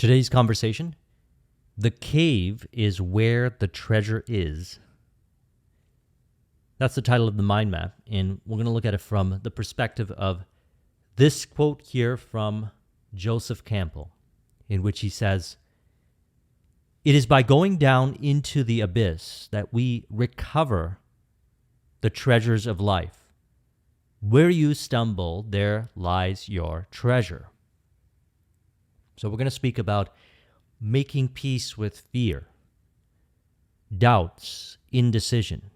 Today's conversation, the cave is where the treasure is. That's the title of the mind map, and we're going to look at it from the perspective of this quote here from Joseph Campbell, in which he says, "It is by going down into the abyss that we recover the treasures of life. Where you stumble, there lies your treasure." So we're going to speak about making peace with fear, doubts, indecision.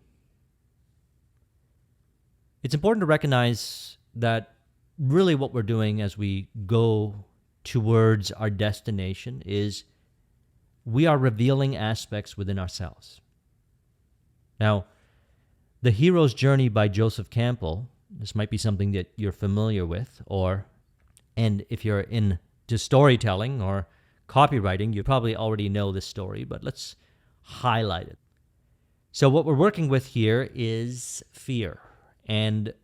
It's important to recognize that really what we're doing as we go towards our destination is we are revealing aspects within ourselves. Now, The Hero's Journey by Joseph Campbell, this might be something that you're familiar with, and if you're into storytelling or copywriting, you probably already know this story, but let's highlight it. So what we're working with here is fear, and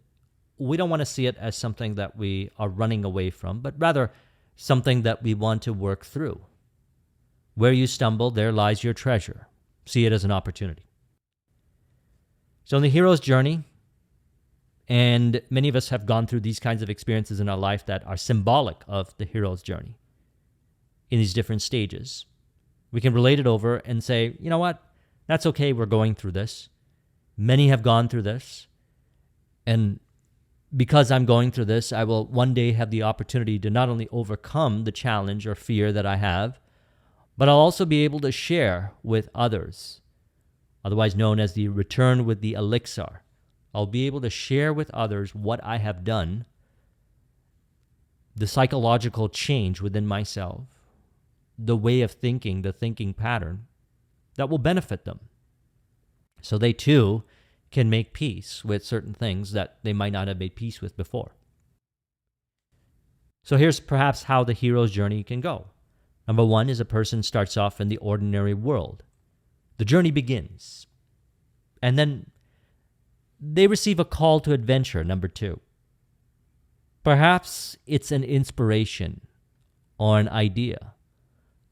we don't want to see it as something that we are running away from, but rather something that we want to work through. Where you stumble, there lies your treasure. See it as an opportunity. So in the hero's journey, and many of us have gone through these kinds of experiences in our life that are symbolic of the hero's journey in these different stages, we can relate it over and say, you know what, that's okay, we're going through this. Many have gone through this, and because I'm going through this, I will one day have the opportunity to not only overcome the challenge or fear that I have, but I'll also be able to share with others, otherwise known as the return with the elixir. I'll be able to share with others what I have done, the psychological change within myself, the way of thinking, the thinking pattern that will benefit them. So they too can make peace with certain things that they might not have made peace with before. So here's perhaps how the hero's journey can go. Number one is a person starts off in the ordinary world. The journey begins. And then they receive a call to adventure, number two. Perhaps it's an inspiration or an idea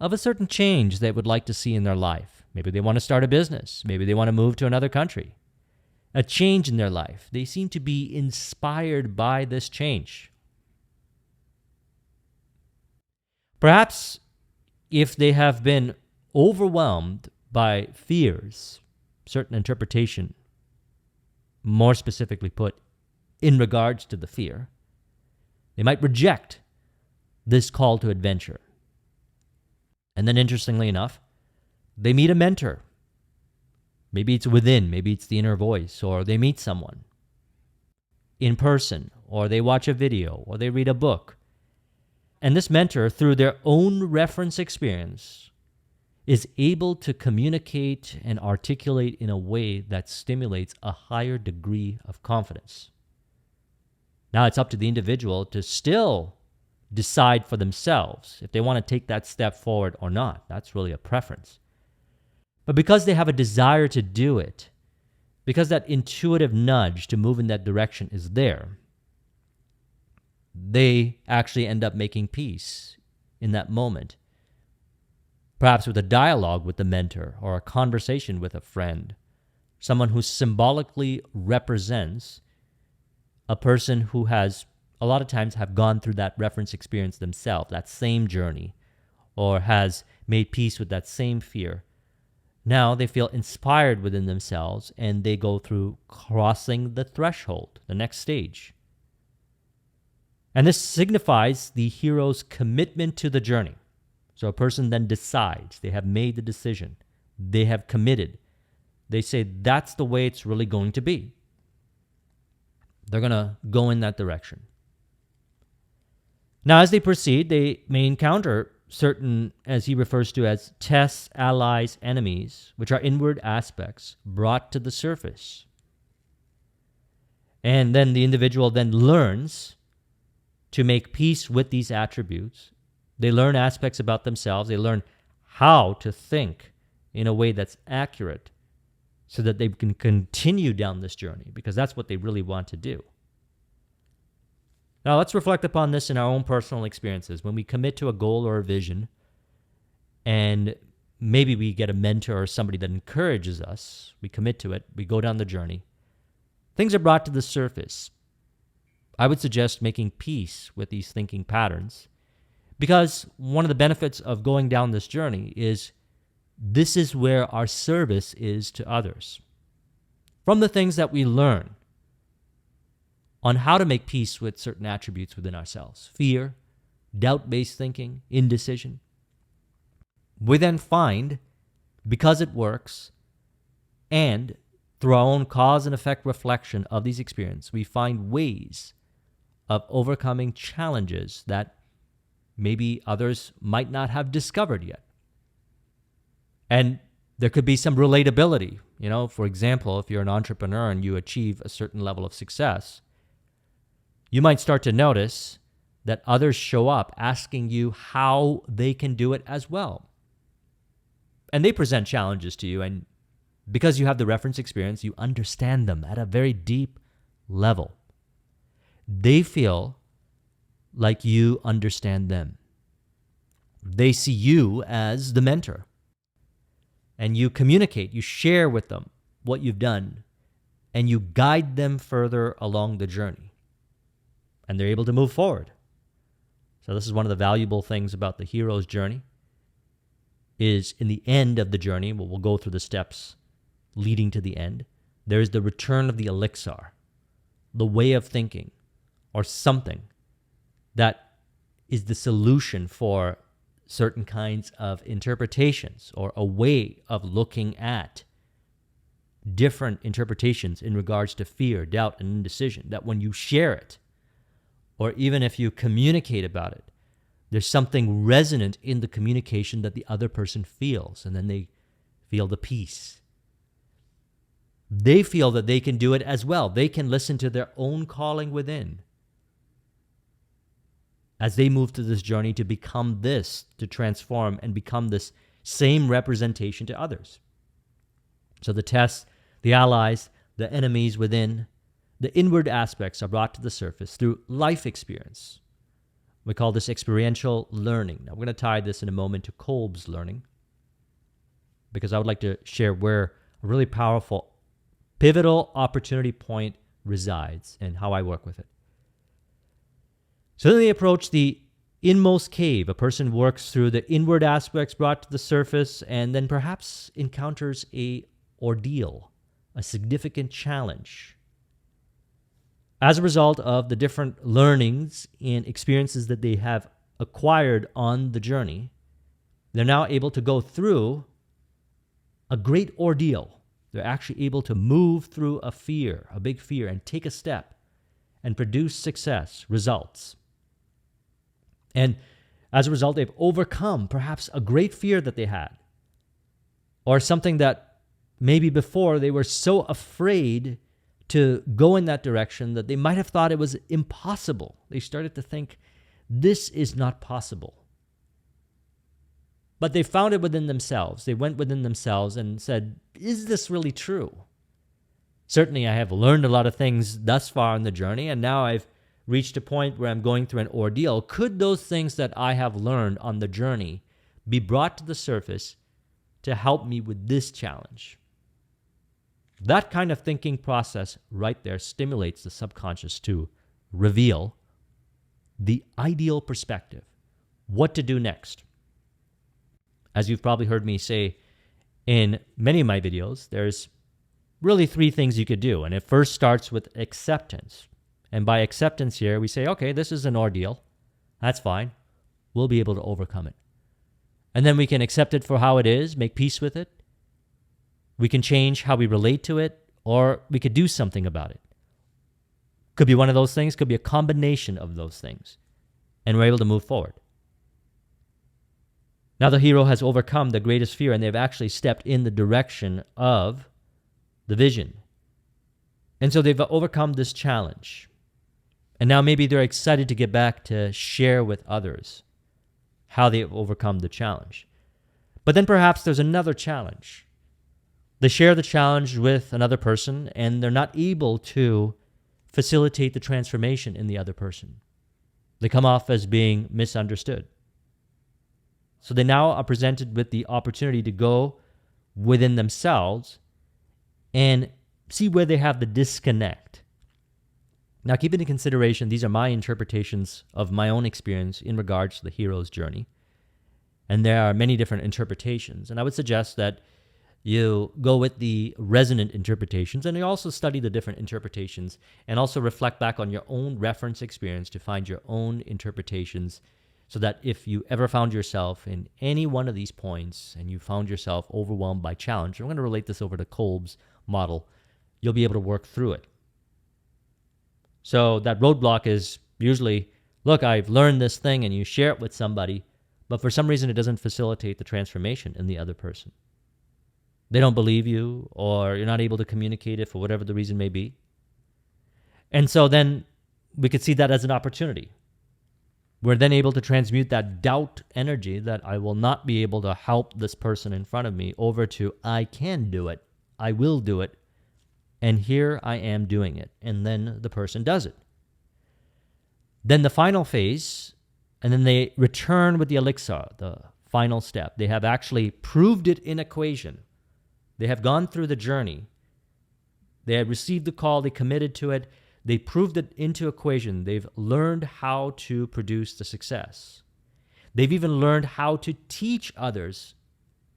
of a certain change they would like to see in their life. Maybe they want to start a business. Maybe they want to move to another country. A change in their life. They seem to be inspired by this change. Perhaps if they have been overwhelmed by fears, certain interpretation, more specifically put, in regards to the fear, they might reject this call to adventure. And then interestingly enough, they meet a mentor. Maybe it's within, maybe it's the inner voice, or they meet someone in person, or they watch a video, or they read a book. And this mentor, through their own reference experience, is able to communicate and articulate in a way that stimulates a higher degree of confidence. Now it's up to the individual to still decide for themselves if they want to take that step forward or not. That's really a preference. But because they have a desire to do it, because that intuitive nudge to move in that direction is there, they actually end up making peace in that moment. Perhaps with a dialogue with the mentor or a conversation with a friend, someone who symbolically represents a person who has a lot of times have gone through that reference experience themselves, that same journey, or has made peace with that same fear. Now they feel inspired within themselves and they go through crossing the threshold, the next stage. And this signifies the hero's commitment to the journey. So a person then decides, they have made the decision, they have committed. They say that's the way it's really going to be. They're going to go in that direction. Now, as they proceed, they may encounter certain, as he refers to as tests, allies, enemies, which are inward aspects brought to the surface. And then the individual then learns to make peace with these attributes. They learn aspects about themselves. They learn how to think in a way that's accurate so that they can continue down this journey, because that's what they really want to do. Now, let's reflect upon this in our own personal experiences. When we commit to a goal or a vision, and maybe we get a mentor or somebody that encourages us. We commit to it. We go down the journey. Things are brought to the surface. I would suggest making peace with these thinking patterns, because one of the benefits of going down this journey is this is where our service is to others. From the things that we learn on how to make peace with certain attributes within ourselves, fear, doubt-based thinking, indecision, we then find, because it works, and through our own cause and effect reflection of these experiences, we find ways of overcoming challenges that maybe others might not have discovered yet. And there could be some relatability. For example, if you're an entrepreneur and you achieve a certain level of success, you might start to notice that others show up asking you how they can do it as well. And they present challenges to you, and because you have the reference experience, you understand them at a very deep level. They feel like you understand them. They see you as the mentor. And you communicate, you share with them what you've done, and you guide them further along the journey. And they're able to move forward. So this is one of the valuable things about the hero's journey, is in the end of the journey, we'll go through the steps leading to the end, there is the return of the elixir, the way of thinking, or something that is the solution for certain kinds of interpretations, or a way of looking at different interpretations in regards to fear, doubt, and indecision, that when you share it, or even if you communicate about it, there's something resonant in the communication that the other person feels, and then they feel the peace. They feel that they can do it as well. They can listen to their own calling within as they move through this journey to become this, to transform and become this same representation to others. So the tests, the allies, the enemies within, the inward aspects are brought to the surface through life experience. We call this experiential learning. Now, we're going to tie this in a moment to Kolb's learning, because I would like to share where a really powerful, pivotal opportunity point resides and how I work with it. So then they approach the inmost cave. A person works through the inward aspects brought to the surface, and then perhaps encounters a ordeal, a significant challenge. As a result of the different learnings and experiences that they have acquired on the journey, they're now able to go through a great ordeal. They're actually able to move through a fear, a big fear, and take a step and produce success, results. And as a result, they've overcome perhaps a great fear that they had, or something that maybe before they were so afraid to go in that direction that they might have thought it was impossible. They started to think, this is not possible. But they found it within themselves. They went within themselves and said, is this really true? Certainly, I have learned a lot of things thus far on the journey, and now I've reached a point where I'm going through an ordeal. Could those things that I have learned on the journey be brought to the surface to help me with this challenge? That kind of thinking process right there stimulates the subconscious to reveal the ideal perspective, what to do next. As you've probably heard me say in many of my videos, there's really three things you could do. And it first starts with acceptance. And by acceptance here, we say, okay, this is an ordeal. That's fine. We'll be able to overcome it. And then we can accept it for how it is, make peace with it. We can change how we relate to it, or we could do something about it. Could be one of those things, could be a combination of those things. And we're able to move forward. Now the hero has overcome the greatest fear, and they've actually stepped in the direction of the vision. And so they've overcome this challenge. And now maybe they're excited to get back to share with others how they've overcome the challenge. But then perhaps there's another challenge. They share the challenge with another person, and they're not able to facilitate the transformation in the other person. They come off as being misunderstood. So they now are presented with the opportunity to go within themselves and see where they have the disconnect. Now, keep into consideration, these are my interpretations of my own experience in regards to the hero's journey. And there are many different interpretations. And I would suggest that you go with the resonant interpretations, and you also study the different interpretations and also reflect back on your own reference experience to find your own interpretations, so that if you ever found yourself in any one of these points and you found yourself overwhelmed by challenge, I'm going to relate this over to Kolb's model, you'll be able to work through it. So that roadblock is usually, look, I've learned this thing, and you share it with somebody, but for some reason it doesn't facilitate the transformation in the other person. They don't believe you, or you're not able to communicate it for whatever the reason may be. And so then we could see that as an opportunity. We're then able to transmute that doubt energy that I will not be able to help this person in front of me over to I can do it, I will do it, and here I am doing it. And then the person does it. Then the final phase, and then they return with the elixir, the final step. They have actually proved it in equation. They have gone through the journey. They have received the call. They committed to it. They proved it into equation. They've learned how to produce the success. They've even learned how to teach others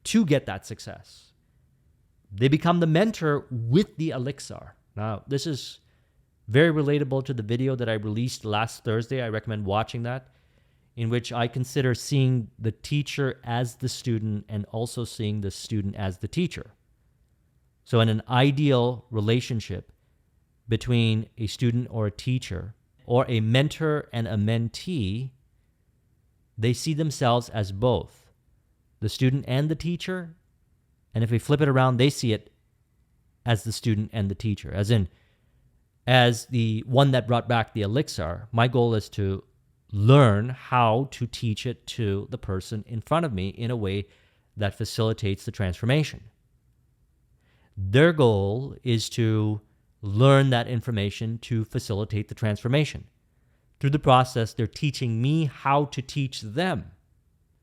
to get that success. They become the mentor with the elixir. Now, this is very relatable to the video that I released last Thursday. I recommend watching that, in which I consider seeing the teacher as the student and also seeing the student as the teacher. So in an ideal relationship between a student or a teacher, or a mentor and a mentee, they see themselves as both, the student and the teacher. And if we flip it around, they see it as the student and the teacher. As in, as the one that brought back the elixir, my goal is to learn how to teach it to the person in front of me in a way that facilitates the transformation. Their goal is to learn that information to facilitate the transformation. Through the process, they're teaching me how to teach them.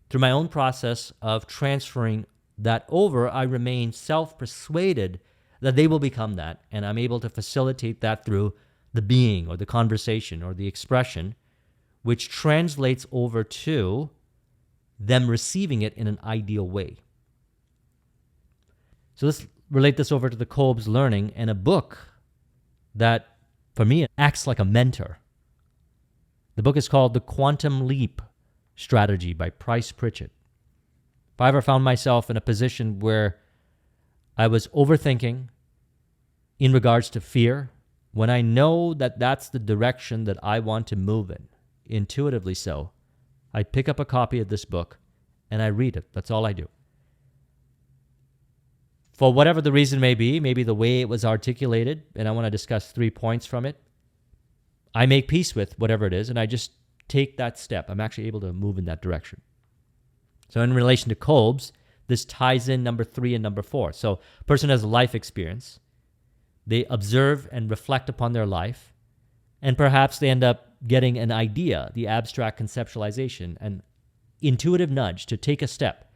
Through my own process of transferring that over, I remain self-persuaded that they will become that, and I'm able to facilitate that through the being or the conversation or the expression, which translates over to them receiving it in an ideal way. So let's relate this over to the Kolb's learning and a book that, for me, acts like a mentor. The book is called The Quantum Leap Strategy by Bryce Pritchett. If I ever found myself in a position where I was overthinking in regards to fear, when I know that that's the direction that I want to move in, intuitively so, I pick up a copy of this book and I read it. That's all I do. For whatever the reason may be, maybe the way it was articulated, and I want to discuss 3 points from it, I make peace with whatever it is, and I just take that step. I'm actually able to move in that direction. So in relation to Kolb's, this ties in number 3 and number 4. So a person has a life experience. They observe and reflect upon their life, and perhaps they end up getting an idea, the abstract conceptualization, an intuitive nudge to take a step.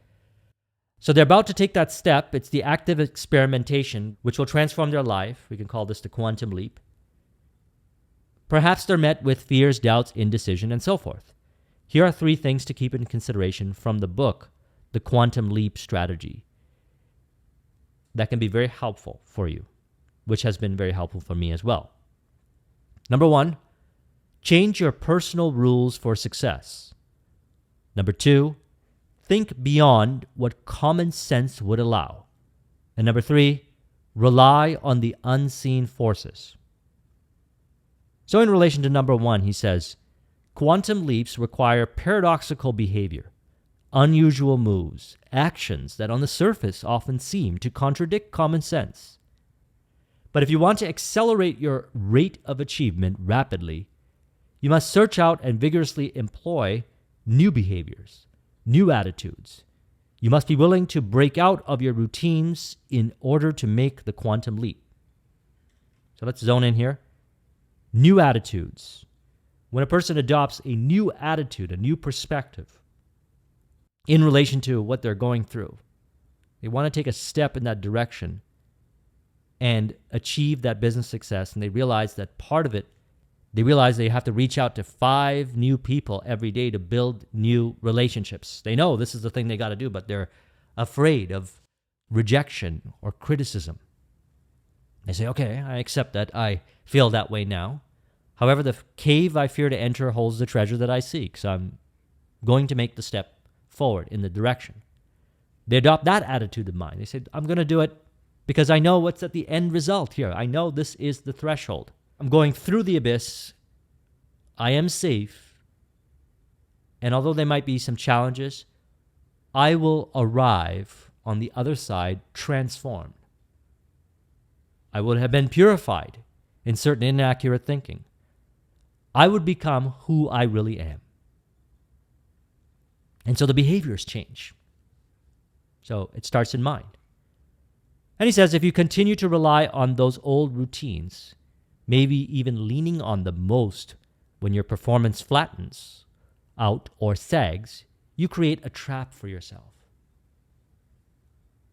So they're about to take that step. It's the active experimentation, which will transform their life. We can call this the quantum leap. Perhaps they're met with fears, doubts, indecision, and so forth. Here are 3 things to keep in consideration from the book, The Quantum Leap Strategy, that can be very helpful for you, which has been very helpful for me as well. Number 1, change your personal rules for success. Number 2, think beyond what common sense would allow. And number 3, rely on the unseen forces. So in relation to number 1, he says, quantum leaps require paradoxical behavior, unusual moves, actions that on the surface often seem to contradict common sense. But if you want to accelerate your rate of achievement rapidly, you must search out and vigorously employ new behaviors, new attitudes. You must be willing to break out of your routines in order to make the quantum leap. So let's zone in here. New attitudes. When a person adopts a new attitude, a new perspective, in relation to what they're going through. They want to take a step in that direction and achieve that business success. And they realize that part of it, they realize they have to reach out to 5 new people every day to build new relationships. They know this is the thing they got to do, but they're afraid of rejection or criticism. They say, okay, I accept that I feel that way now. However, the cave I fear to enter holds the treasure that I seek. So I'm going to make the step forward in the direction. They adopt that attitude of mind. They say, I'm going to do it because I know what's at the end result here. I know this is the threshold. I'm going through the abyss. I am safe. And although there might be some challenges, I will arrive on the other side transformed. I would have been purified in certain inaccurate thinking. I would become who I really am. And so the behaviors change. So it starts in mind. And he says, if you continue to rely on those old routines, maybe even leaning on them most when your performance flattens out or sags, you create a trap for yourself.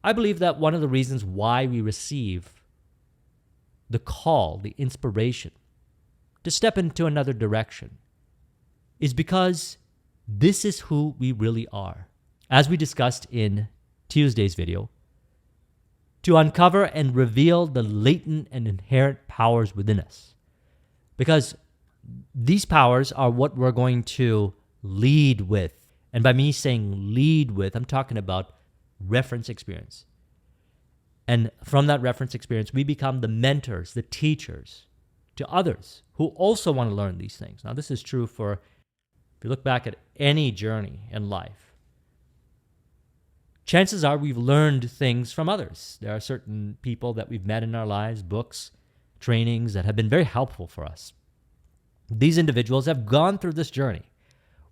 I believe that one of the reasons why we receive the call, the inspiration to step into another direction is because this is who we really are. As we discussed in Tuesday's video, to uncover and reveal the latent and inherent powers within us. Because these powers are what we're going to lead with. And by me saying lead with, I'm talking about reference experience. And from that reference experience, we become the mentors, the teachers to others who also want to learn these things. Now, this is true for, if you look back at any journey in life, chances are we've learned things from others. There are certain people that we've met in our lives, books, trainings that have been very helpful for us. These individuals have gone through this journey,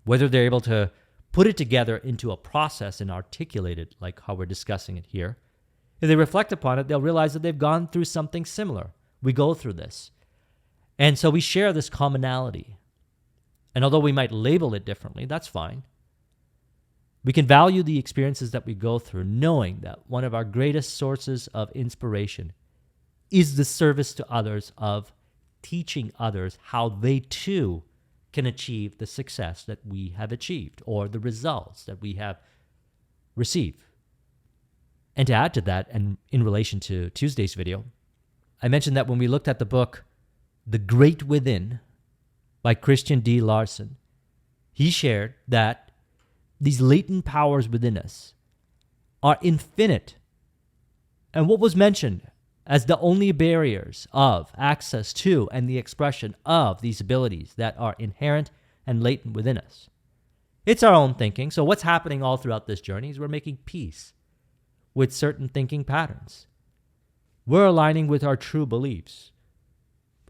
whether they're able to put it together into a process and articulate it like how we're discussing it here. If they reflect upon it, they'll realize that they've gone through something similar. We go through this. And so we share this commonality. And although we might label it differently, that's fine. We can value the experiences that we go through, knowing that one of our greatest sources of inspiration is the service to others of teaching others how they too can achieve the success that we have achieved or the results that we have received. And to add to that, and in relation to Tuesday's video, I mentioned that when we looked at the book, The Great Within by Christian D. Larson, he shared that these latent powers within us are infinite. And what was mentioned as the only barriers of access to and the expression of these abilities that are inherent and latent within us. It's our own thinking. So what's happening all throughout this journey is we're making peace with certain thinking patterns. We're aligning with our true beliefs.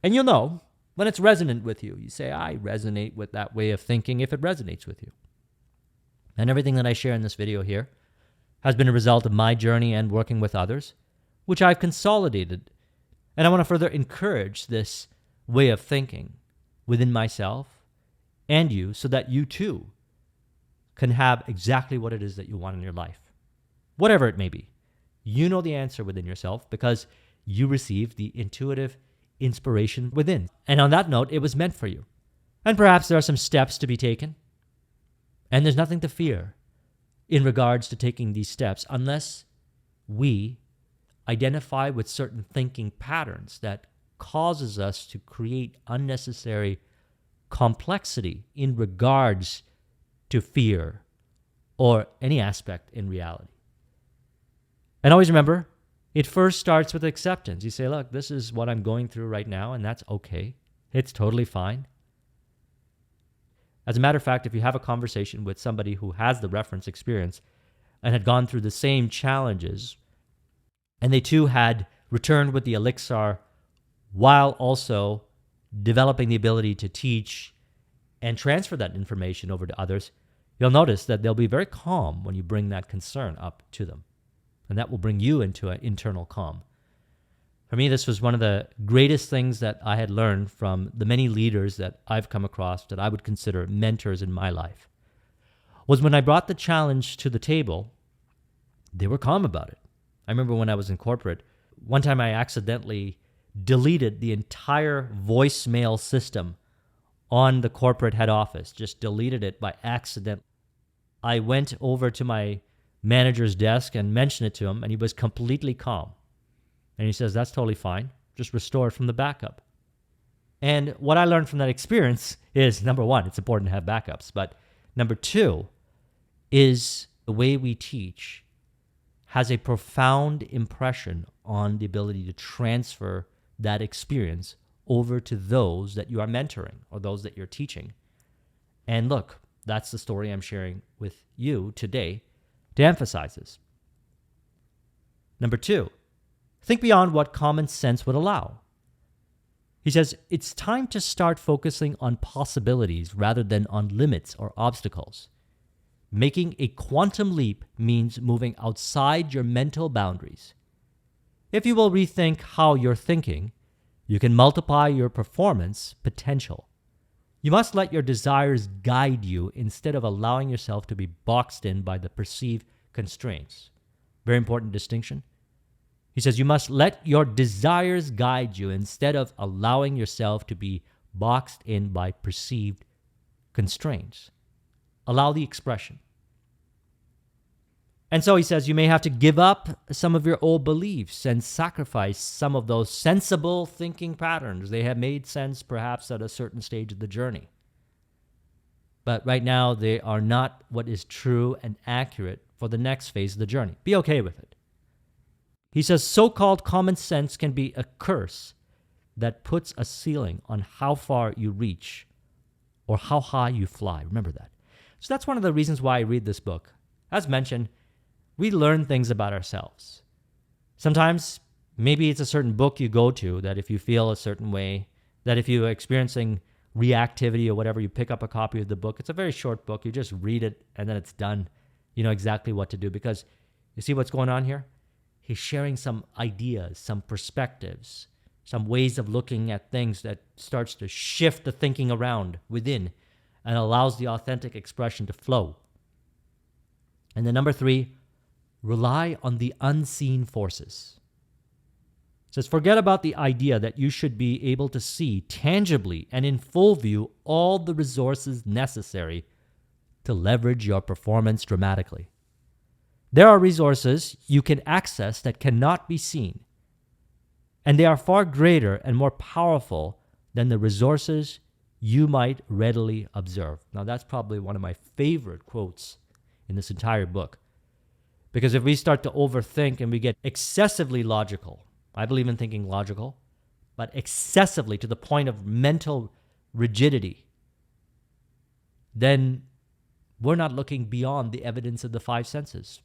And you'll know when it's resonant with you. You say, I resonate with that way of thinking if it resonates with you. And everything that I share in this video here has been a result of my journey and working with others, which I've consolidated. And I want to further encourage this way of thinking within myself and you so that you too can have exactly what it is that you want in your life. Whatever it may be. You know the answer within yourself because you received the intuitive inspiration within. And on that note, it was meant for you. And perhaps there are some steps to be taken. And there's nothing to fear in regards to taking these steps unless we identify with certain thinking patterns that causes us to create unnecessary complexity in regards to fear or any aspect in reality. And always remember, it first starts with acceptance. You say, look, this is what I'm going through right now, and that's okay. It's totally fine. As a matter of fact, if you have a conversation with somebody who has the reference experience and had gone through the same challenges, and they too had returned with the elixir while also developing the ability to teach and transfer that information over to others, you'll notice that they'll be very calm when you bring that concern up to them. And that will bring you into an internal calm. For me, this was one of the greatest things that I had learned from the many leaders that I've come across that I would consider mentors in my life. was when I brought the challenge to the table, they were calm about it. I remember when I was in corporate, one time I accidentally deleted the entire voicemail system on the corporate head office, just deleted it by accident. I went over to my manager's desk and mentioned it to him, and he was completely calm. And he says, that's totally fine. Just restore it from the backup. And what I learned from that experience is, number one, it's important to have backups. But number two is the way we teach has a profound impression on the ability to transfer that experience over to those that you are mentoring or those that you're teaching. And look, that's the story I'm sharing with you today to emphasize this. Number two, think beyond what common sense would allow. He says, it's time to start focusing on possibilities rather than on limits or obstacles. Making a quantum leap means moving outside your mental boundaries. If you will rethink how you're thinking, you can multiply your performance potential. You must let your desires guide you instead of allowing yourself to be boxed in by the perceived constraints. Very important distinction. He says you must let your desires guide you instead of allowing yourself to be boxed in by perceived constraints. Allow the expression. And so he says you may have to give up some of your old beliefs and sacrifice some of those sensible thinking patterns. They have made sense perhaps at a certain stage of the journey. But right now they are not what is true and accurate for the next phase of the journey. Be okay with it. He says so-called common sense can be a curse that puts a ceiling on how far you reach or how high you fly. Remember that. So that's one of the reasons why I read this book. As mentioned, we learn things about ourselves. Sometimes, maybe it's a certain book you go to that if you feel a certain way, that if you're experiencing reactivity or whatever, you pick up a copy of the book. It's a very short book. You just read it and then it's done. You know exactly what to do because you see what's going on here? He's sharing some ideas, some perspectives, some ways of looking at things that starts to shift the thinking around within and allows the authentic expression to flow. And then number three, rely on the unseen forces. It says, forget about the idea that you should be able to see tangibly and in full view all the resources necessary to leverage your performance dramatically. There are resources you can access that cannot be seen, and they are far greater and more powerful than the resources you might readily observe. Now, that's probably one of my favorite quotes in this entire book. Because if we start to overthink and we get excessively logical, I believe in thinking logical, but excessively to the point of mental rigidity, then we're not looking beyond the evidence of the five senses.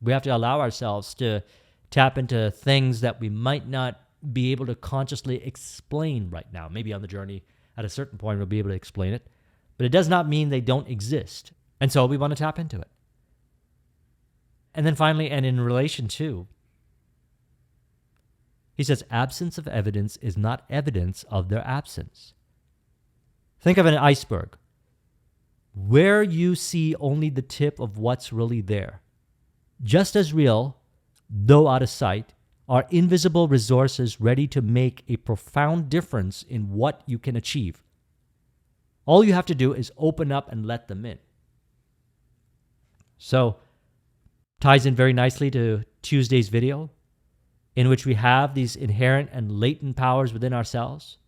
We have to allow ourselves to tap into things that we might not be able to consciously explain right now. Maybe on the journey, at a certain point, we'll be able to explain it. But it does not mean they don't exist. And so we want to tap into it. And then finally, and in relation to, he says, absence of evidence is not evidence of their absence. Think of an iceberg. Where you see only the tip of what's really there. Just as real, though out of sight, are invisible resources ready to make a profound difference in what you can achieve. All you have to do is open up and let them in. So, ties in very nicely to Tuesday's video, in which we have these inherent and latent powers within ourselves,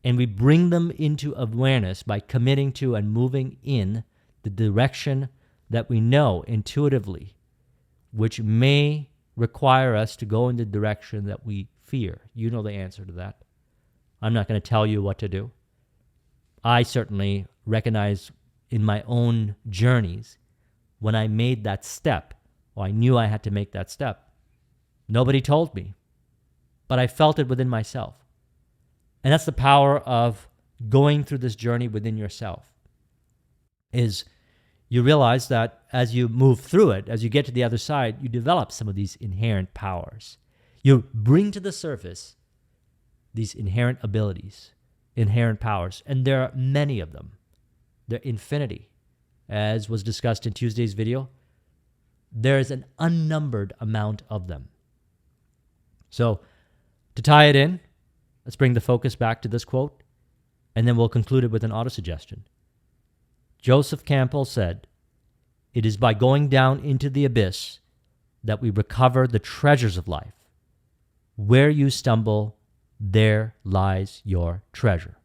and we bring them into awareness by committing to and moving in the direction that we know intuitively, which may require us to go in the direction that we fear. You know the answer to that. I'm not going to tell you what to do. I certainly recognize in my own journeys when I made that step, or I knew I had to make that step. Nobody told me, but I felt it within myself. And that's the power of going through this journey within yourself, is you realize that as you move through it, as you get to the other side, you develop some of these inherent powers. You bring to the surface these inherent abilities, inherent powers, and there are many of them. They're infinity. as was discussed in Tuesday's video, there's an unnumbered amount of them. So to tie it in, let's bring the focus back to this quote, and then we'll conclude it with an autosuggestion. Joseph Campbell said, "It is by going down into the abyss that we recover the treasures of life. Where you stumble, there lies your treasure."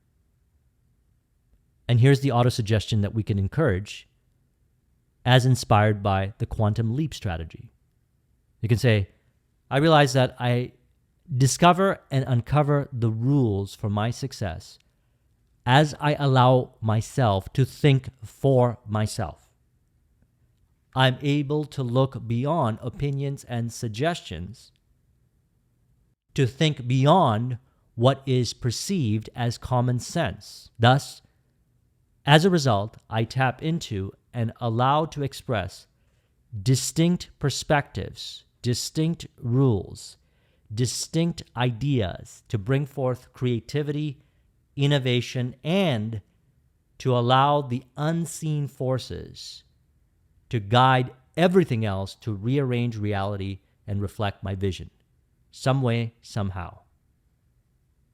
And here's the autosuggestion that we can encourage as inspired by the quantum leap strategy. You can say, I realize that I discover and uncover the rules for my success as I allow myself to think for myself. I'm able to look beyond opinions and suggestions to think beyond what is perceived as common sense. Thus, as a result, I tap into and allow to express distinct perspectives, distinct rules, distinct ideas to bring forth creativity, innovation, and to allow the unseen forces to guide everything else to rearrange reality and reflect my vision, some way, somehow.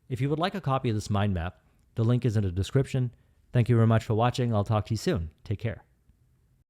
If you would like a copy of this mind map, the link is in the description. Thank you very much for watching. I'll talk to you soon. Take care.